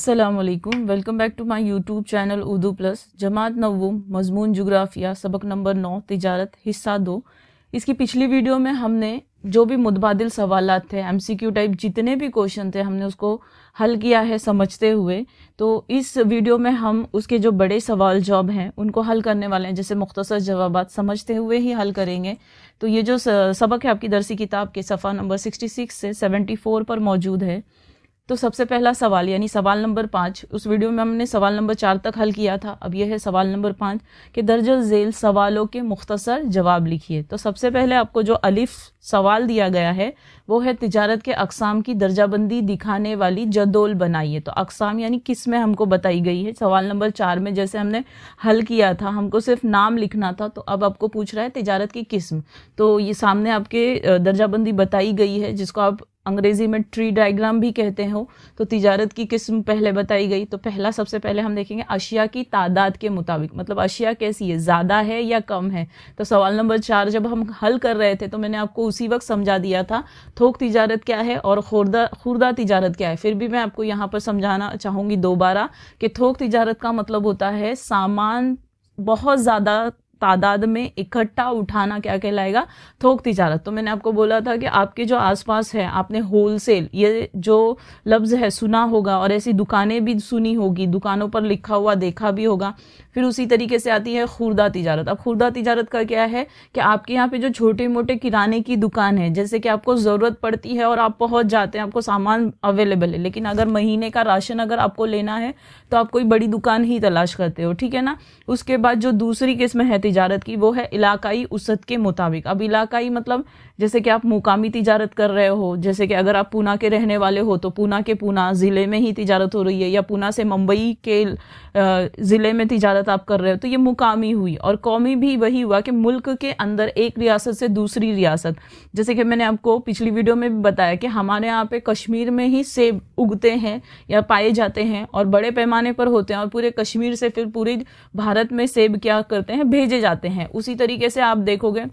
अस्सलामुअलैकुम, welcome back to my YouTube channel Urdu plus. जमात नव्वुम मजमून जुग्राफिया सबक नंबर 9 तिजारत हिस्सा 2। इसकी पिछली वीडियो में हमने जो भी मुतबादिल सवालात थे, एमसीक्यू टाइप जितने भी क्वेश्चन थे, हमने उसको हल किया है समझते हुए। तो इस वीडियो में हम उसके जो बड़े सवाल जवाब हैं उनको हल करने वाले हैं, जैसे मुख्तसर जवाबात समझते हुए ही हल करेंगे। तो ये जो सबक है आपकी दरसी किताब के सफ़ा नंबर 66 से 74 पर मौजूद है। तो सबसे पहला सवाल यानी सवाल नंबर 5, उस वीडियो में हमने सवाल नंबर 4 तक हल किया था। अब यह है सवाल नंबर 5 कि दर्ज झेल सवालों के मुख्तसर जवाब लिखिए। तो सबसे पहले आपको जो अलिफ सवाल दिया गया है वो है तिजारत के अक़साम की दर्जाबंदी दिखाने वाली जदोल बनाइए। तो अक़साम यानी किस्में हमको बताई गई है। सवाल नंबर 4 में जैसे हमने हल किया था, हमको सिर्फ नाम लिखना था, तो अब आपको पूछ रहा है तिजारत की किस्म। तो ये सामने आपके दर्जाबंदी बताई गई है, जिसको आप अंग्रेजी में ट्री डायग्राम भी कहते हो। तो तिजारत की किस्म पहले बताई गई। तो पहला सबसे पहले हम देखेंगे अशिया की तादाद के मुताबिक, मतलब अशिया कैसी है, ज़्यादा है या कम है। तो सवाल नंबर 4 जब हम हल कर रहे थे तो मैंने आपको उसी वक्त समझा दिया था थोक तिजारत क्या है और खुर्दा तिजारत क्या है। फिर भी मैं आपको यहाँ पर समझाना चाहूँगी दोबारा कि थोक तिजारत का मतलब होता है सामान बहुत ज़्यादा तादाद में इकट्ठा उठाना, क्या कहलाएगा, थोक तिजारत। तो मैंने आपको बोला था कि आपके जो आसपास है, आपने होलसेल ये जो लफ्ज़ है सुना होगा और ऐसी दुकानें भी सुनी होगी, दुकानों पर लिखा हुआ देखा भी होगा। फिर उसी तरीके से आती है खुर्दा तिजारत। अब खुर्दा तिजारत का क्या है कि आपके यहाँ पे जो छोटे मोटे किराने की दुकान है, जैसे कि आपको ज़रूरत पड़ती है और आप पहुँच जाते हैं, आपको सामान अवेलेबल है, लेकिन अगर महीने का राशन अगर आपको लेना है तो आप कोई बड़ी दुकान ही तलाश करते हो, ठीक है ना। उसके बाद जो दूसरी किस्म है तिजारत की वो है इलाकाई उसत के मुताबिक। अब इलाकाई मतलब जैसे कि आप मुकामी तिजारत कर रहे हो, जैसे कि अगर आप पूना के रहने वाले हो तो पूना के पूना ज़िले में ही तिजारत हो रही है, या पूना से मुंबई के ज़िले में तिजारत आप कर रहे हो, तो ये मुकामी हुई। और कौमी भी वही हुआ कि मुल्क के अंदर एक रियासत से दूसरी रियासत, जैसे कि मैंने आपको पिछली वीडियो में भी बताया कि हमारे यहाँ पे कश्मीर में ही सेब उगते हैं या पाए जाते हैं और बड़े पैमाने पर होते हैं, और पूरे कश्मीर से फिर पूरे भारत में सेब क्या करते हैं, भेजे जाते हैं। उसी तरीके से आप देखोगे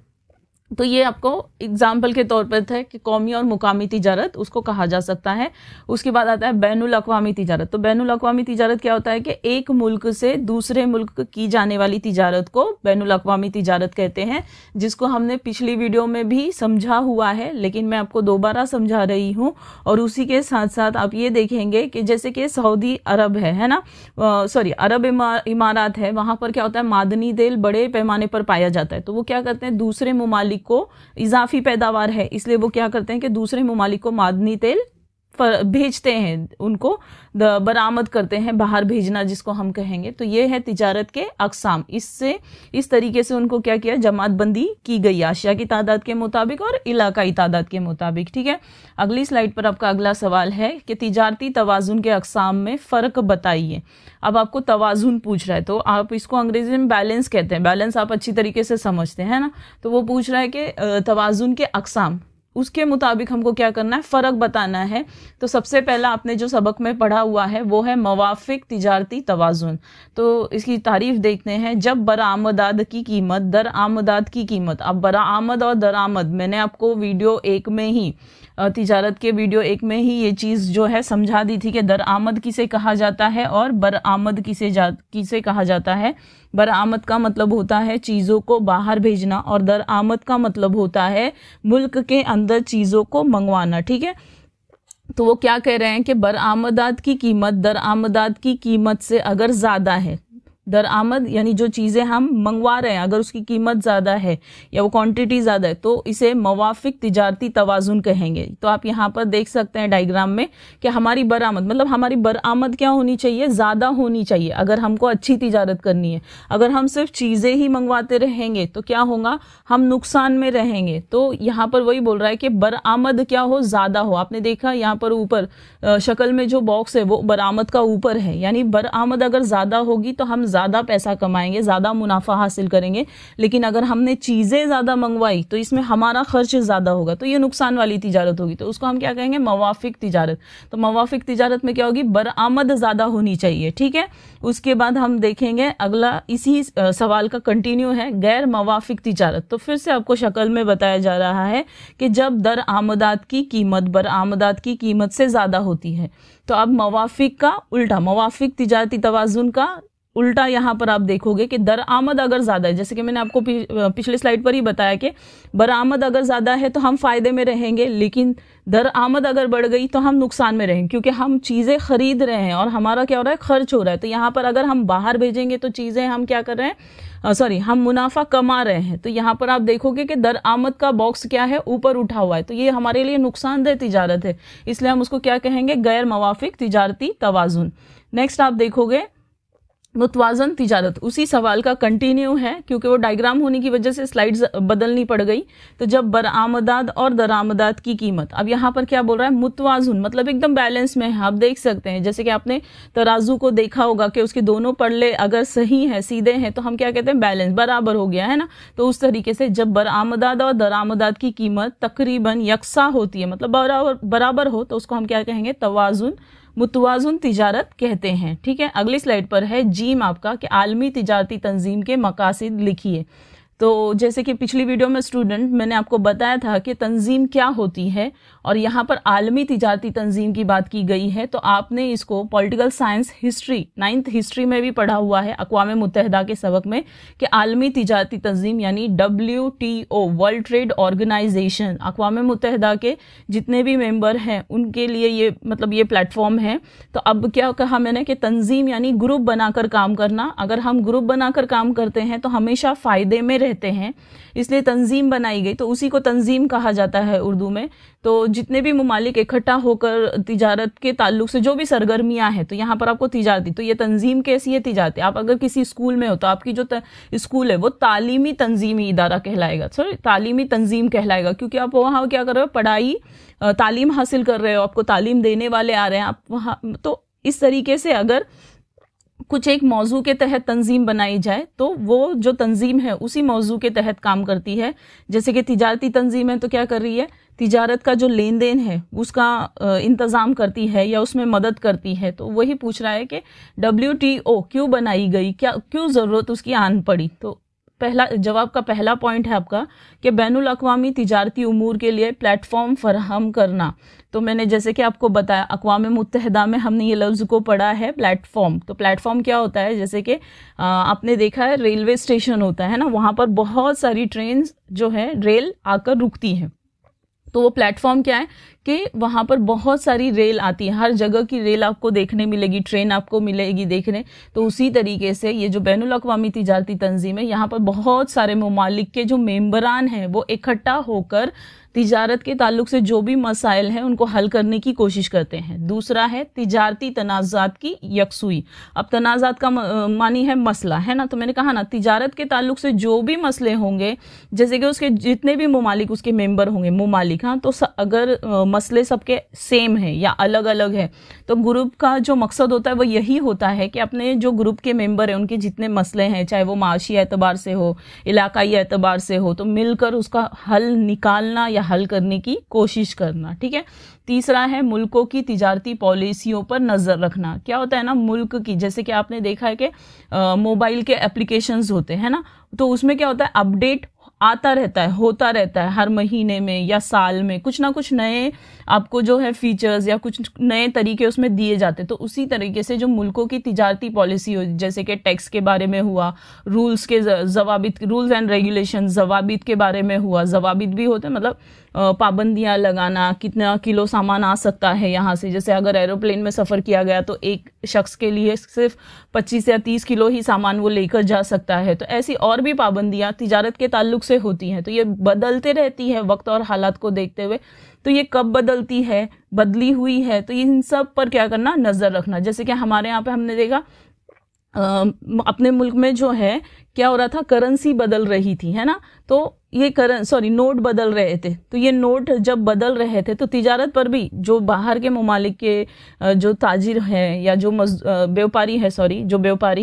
तो ये आपको एग्जाम्पल के तौर पर था कि कौमी और मुकामी तिजारत उसको कहा जा सकता है। उसके बाद आता है बैनुल अक़वामी तिजारत। तो बैनुल अक़वामी तिजारत क्या होता है कि एक मुल्क से दूसरे मुल्क की जाने वाली तिजारत को बैनुल अक़वामी तिजारत कहते हैं, जिसको हमने पिछली वीडियो में भी समझा हुआ है, लेकिन मैं आपको दोबारा समझा रही हूँ। और उसी के साथ साथ आप ये देखेंगे कि जैसे कि सऊदी अरब है ना, सॉरी अरब इमारात है, वहाँ पर क्या होता है, मादनी तेल बड़े पैमाने पर पाया जाता है। तो वो क्या करते हैं, दूसरे ममालिक को इजाफी पैदावार है, इसलिए वो क्या करते हैं कि दूसरे ममालिक को मादनी तेल भेजते हैं, उनको बरामद करते हैं, बाहर भेजना जिसको हम कहेंगे। तो ये है तिजारत के अक़साम। इससे इस तरीके से उनको क्या किया, जमात बंदी की गई आशिया की तादाद के मुताबिक और इलाकाई तादाद के मुताबिक, ठीक है। अगली स्लाइड पर आपका अगला सवाल है कि तिजारती तवाज़ुन के अक़साम में फ़र्क बताइए। अब आपको तवाज़ुन पूछ रहा है, तो आप इसको अंग्रेजी में बैलेंस कहते हैं। बैलेंस आप अच्छी तरीके से समझते हैं ना। तो वो पूछ रहा है कि तवाज़ुन के अक़साम, उसके मुताबिक हमको क्या करना है, फ़र्क बताना है। तो सबसे पहला आपने जो सबक में पढ़ा हुआ है वो है मवाफ़िक तिजारती तवाज़ुन। तो इसकी तारीफ देखते हैं। जब बरामदात की कीमत दरामदात की कीमत, अब बरामद और दरामद मैंने आपको वीडियो 1 में ही, तिजारत के वीडियो 1 में ही ये चीज़ जो है समझा दी थी कि दरामद किसे कहा जाता है और बरामद किसे कहा जाता है। बरामद का मतलब होता है चीज़ों को बाहर भेजना और दरामद का मतलब होता है मुल्क के अंदर चीज़ों को मंगवाना, ठीक है। तो वो क्या कह रहे हैं कि बरामदात की कीमत दरामदात की कीमत से अगर ज़्यादा है, दरामद यानी जो चीज़ें हम मंगवा रहे हैं अगर उसकी कीमत ज़्यादा है या वो क्वांटिटी ज़्यादा है, तो इसे मवाफ़िक तिजारती तवाज़ुन कहेंगे। तो आप यहाँ पर देख सकते हैं डायग्राम में कि हमारी बरामद मतलब हमारी बरामद क्या होनी चाहिए, ज़्यादा होनी चाहिए अगर हमको अच्छी तिजारत करनी है। अगर हम सिर्फ चीज़ें ही मंगवाते रहेंगे तो क्या होगा, हम नुकसान में रहेंगे। तो यहाँ पर वही बोल रहा है कि बरामद क्या हो, ज़्यादा हो। आपने देखा यहाँ पर ऊपर शक्ल में जो बॉक्स है वो बरामद का ऊपर है, यानी बरामद अगर ज़्यादा होगी तो हम ज़्यादा पैसा कमाएंगे, ज़्यादा मुनाफा हासिल करेंगे। लेकिन अगर हमने चीज़ें ज़्यादा मंगवाई तो इसमें हमारा खर्च ज़्यादा होगा, तो ये नुकसान वाली तिजारत होगी। तो उसको हम क्या कहेंगे? मवाफिक तिजारत। तो मवाफिक तिजारत में क्या होगी? बरामद ज़्यादा होनी चाहिए। ठीक है, उसके बाद हम देखेंगे अगला इसी सवाल का कंटिन्यू है, गैर मवाफिक तिजारत। तो फिर से आपको शक्ल में बताया जा रहा है कि जब दरआमदात की कीमत बरामदात की कीमत से ज़्यादा होती है। तो अब मवाफिक का उल्टा, मवाफिक तिजारती तवाजुन का उल्टा यहाँ पर आप देखोगे कि दरआमद अगर ज़्यादा है, जैसे कि मैंने आपको पिछले स्लाइड पर ही बताया कि बरामद अगर ज़्यादा है तो हम फायदे में रहेंगे, लेकिन दरआमद अगर बढ़ गई तो हम नुकसान में रहेंगे, क्योंकि हम चीज़ें खरीद रहे हैं और हमारा क्या हो रहा है? खर्च हो रहा है। तो यहाँ पर अगर हम बाहर भेजेंगे तो चीज़ें हम क्या कर रहे हैं? हम मुनाफा कमा रहे हैं। तो यहाँ पर आप देखोगे कि दरआमद का बॉक्स क्या है? ऊपर उठा हुआ है। तो ये हमारे लिए नुकसानदेह तिजारत है, इसलिए हम उसको क्या कहेंगे? गैर मवाफिक तिजारती तवाजुन। नेक्स्ट आप देखोगे मुतवाजन तिजारत, उसी सवाल का कंटिन्यू है, क्योंकि वो डायग्राम होने की वजह से स्लाइड्स बदलनी पड़ गई। तो जब बरामदात और दरामदात की कीमत, अब यहाँ पर क्या बोल रहा है? मुतवाजुन, मतलब एकदम बैलेंस में है। आप देख सकते हैं, जैसे कि आपने तराजू को देखा होगा कि उसके दोनों पल्ले अगर सही हैं, सीधे हैं, तो हम क्या कहते हैं? बैलेंस, बराबर हो गया है ना। तो उस तरीके से जब बरामदात और दरामदात की कीमत तकरीबन यकसा होती है, मतलब बराबर हो, तो उसको हम क्या कहेंगे? तवाजुन, मुतवाजुन तिजारत कहते हैं। ठीक है, अगली स्लाइड पर है जीम आपका कि आलमी तिजारती तंजीम के मकासिद लिखिए। तो जैसे कि पिछली वीडियो में स्टूडेंट मैंने आपको बताया था कि तंजीम क्या होती है, और यहाँ पर आलमी तिजारती तंजीम की बात की गई है। तो आपने इसको political science history 9th history में भी पढ़ा हुआ है, अक़वाम मुत्तहिदा के सबक में, कि आलमी तिजारती तंजीम यानी WTO, वर्ल्ड ट्रेड ऑर्गेनाइजेशन, अक़वाम मुत्तहिदा के जितने भी मेंबर हैं उनके लिए ये मतलब ये प्लेटफॉर्म है। तो अब क्या कहा मैंने कि तंजीम यानी ग्रुप बनाकर काम करना। अगर हम ग्रुप बनाकर काम करते हैं तो हमेशा फ़ायदे में रहते हैं, इसलिए तंजीम बनाई गई। तो उसी को तंजीम कहा जाता है उर्दू में। तो जितने भी ममालिक इकट्ठा होकर तिजारत के ताल्लुक से जो भी सरगर्मियां हैं, तो यहाँ पर आपको तिजारती, तो ये तंजीम कैसी है? तिजारती। आप अगर किसी स्कूल में हो तो आपकी जो स्कूल है वो तालीमी तंजीमी इदारा कहलाएगा, तालीमी तंजीम कहलाएगा, क्योंकि आप वहाँ क्या कर रहे हो? पढ़ाई, तालीम हासिल कर रहे हो, आपको तालीम देने वाले आ रहे हैं आप वहाँ। तो इस तरीके से अगर कुछ एक मौजू के तहत तंजीम बनाई जाए तो वो जो तंजीम है उसी मौजू के तहत काम करती है। जैसे कि तिजारती तंजीम है तो क्या कर रही है? तिजारत का जो लेन देन है उसका इंतज़ाम करती है या उसमें मदद करती है। तो वही पूछ रहा है कि WTO क्यों बनाई गई, क्यों ज़रूरत उसकी आन पड़ी। तो पहला जवाब का पहला पॉइंट है आपका कि बैनुल अक़वामी तिजारती उमूर के लिए प्लेटफॉर्म फराहम करना। तो मैंने जैसे कि आपको बताया, अक़वाम मुत्तहिदा में हमने ये लफ्ज़ को पढ़ा है प्लेटफॉर्म। तो प्लेटफॉर्म क्या होता है? जैसे कि आपने देखा है रेलवे स्टेशन होता है ना, वहाँ पर बहुत सारी ट्रेन जो है रेल आकर रुकती है। तो वो प्लेटफॉर्म क्या है कि वहाँ पर बहुत सारी रेल आती है, हर जगह की रेल आपको देखने मिलेगी, ट्रेन आपको मिलेगी देखने। तो उसी तरीके से ये जो बैनुल अक़वामी तिजारती तंजीम है, यहाँ पर बहुत सारे ममालिक के जो मेंबरान हैं वो इकट्ठा होकर तिजारत के ताल्लुक से जो भी मसाइल हैं उनको हल करने की कोशिश करते हैं। दूसरा है तिजारती तनाज़ात की यकसुई। अब तनाज़ात का मानी है मसला, है ना। तो मैंने कहा ना, तिजारत के ताल्लुक से जो भी मसले होंगे, जैसे कि उसके जितने भी ममालिक उसके मेंबर होंगे, ममालिक, हाँ, तो अगर मसले सबके सेम है या अलग अलग है, तो ग्रुप का जो मकसद होता है वो यही होता है कि अपने जो ग्रुप के मेंबर हैं उनके जितने मसले हैं, चाहे वो माशी एतबार से हो, इलाकाई एतबार से हो, तो मिलकर उसका हल निकालना या हल करने की कोशिश करना। ठीक है। तीसरा है मुल्कों की तिजारती पॉलिसियों पर नज़र रखना। क्या होता है ना, मुल्क की, जैसे कि आपने देखा है कि मोबाइल के एप्लीकेशंस होते हैं ना, तो उसमें क्या होता है, अपडेट आता रहता है, होता रहता है, हर महीने में या साल में कुछ ना कुछ नए आपको जो है फीचर्स या कुछ नए तरीके उसमें दिए जाते हैं। तो उसी तरीके से जो मुल्कों की तिजारती पॉलिसी हो, जैसे कि टैक्स के बारे में हुआ, रूल्स के जवाबित, रूल्स एंड रेगुलेशन, जवाबित के बारे में हुआ, जवाबित भी होते हैं, मतलब पाबंदियां लगाना, कितना किलो सामान आ सकता है यहाँ से। जैसे अगर एरोप्लेन में सफ़र किया गया तो एक शख्स के लिए सिर्फ 25 या 30 किलो ही सामान वो लेकर जा सकता है। तो ऐसी और भी पाबंदियां तिजारत के ताल्लुक से होती हैं। तो ये बदलते रहती है वक्त और हालात को देखते हुए। तो ये कब बदलती है, बदली हुई है, तो इन सब पर क्या करना, नज़र रखना। जैसे कि हमारे यहाँ पे हमने देखा अपने मुल्क में जो है क्या हो रहा था, करेंसी बदल रही थी, है ना। तो ये नोट बदल रहे थे। तो ये नोट जब बदल रहे थे तो तिजारत पर भी जो बाहर के ममालिक के जो ताजिर हैं या जो व्यापारी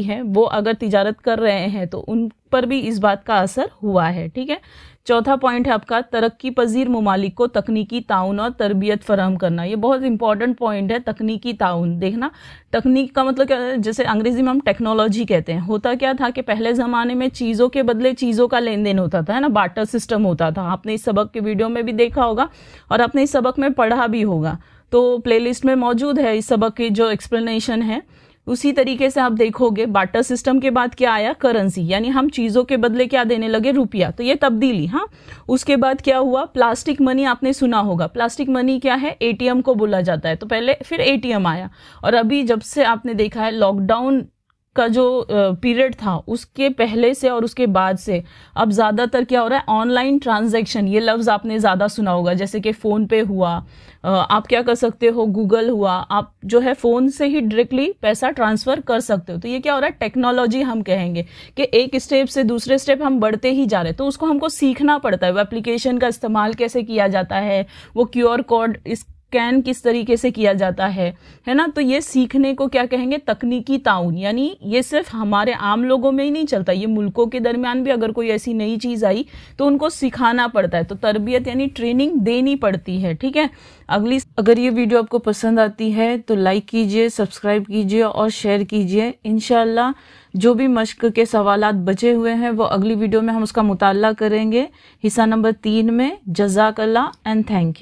हैं वो अगर तिजारत कर रहे हैं तो उन पर भी इस बात का असर हुआ है। ठीक है। चौथा पॉइंट है आपका, तरक्की पजीर ममालिक को तकनीकी ताउन और तरबियत फराहम करना। ये बहुत इंपॉर्टेंट पॉइंट है, तकनीकी ताउन। देखना, तकनीक का मतलब क्या है, जैसे अंग्रेजी में हम टेक्नोलॉजी कहते हैं। होता क्या था कि पहले जमाने में चीजों के बदले चीजों का लेन देन होता था, है ना, बार्टर सिस्टम होता था। आपने इस सबक के वीडियो में भी देखा होगा और आपने इस सबक में पढ़ा भी होगा, तो प्लेलिस्ट में मौजूद है इस सबक की जो एक्सप्लेनेशन है। उसी तरीके से आप देखोगे बार्टर सिस्टम के बाद क्या आया, करेंसी, यानी हम चीजों के बदले क्या देने लगे, रुपया। तो ये तब्दीली। हाँ, उसके बाद क्या हुआ, प्लास्टिक मनी। आपने सुना होगा, प्लास्टिक मनी क्या है, एटीएम को बोला जाता है। तो पहले फिर एटीएम आया, और अभी जब से आपने देखा है लॉकडाउन का जो पीरियड था उसके पहले से और उसके बाद से अब ज्यादातर क्या हो रहा है, ऑनलाइन ट्रांजैक्शन। ये लफ्ज आपने ज्यादा सुना होगा, जैसे कि फोन पे हुआ, आप क्या कर सकते हो, गूगल हुआ, आप जो है फोन से ही डायरेक्टली पैसा ट्रांसफर कर सकते हो। तो ये क्या हो रहा है, टेक्नोलॉजी हम कहेंगे कि एक स्टेप से दूसरे स्टेप हम बढ़ते ही जा रहे हैं। तो उसको हमको सीखना पड़ता है, वो एप्लीकेशन का इस्तेमाल कैसे किया जाता है, वो QR कोड स्कैन किस तरीके से किया जाता है ना। तो ये सीखने को क्या कहेंगे, तकनीकी ताउन। यानी ये सिर्फ हमारे आम लोगों में ही नहीं चलता, ये मुल्कों के दरमियान भी अगर कोई ऐसी नई चीज आई तो उनको सिखाना पड़ता है। तो तरबियत यानी ट्रेनिंग देनी पड़ती है। ठीक है। अगर ये वीडियो आपको पसंद आती है तो लाइक कीजिए, सब्सक्राइब कीजिए और शेयर कीजिए। इंशाल्लाह जो भी मश्क के सवालात बचे हुए हैं वो अगली वीडियो में हम उसका मुताला करेंगे, हिस्सा नंबर 3 में। जज़ाकल्लाह एंड थैंक यू।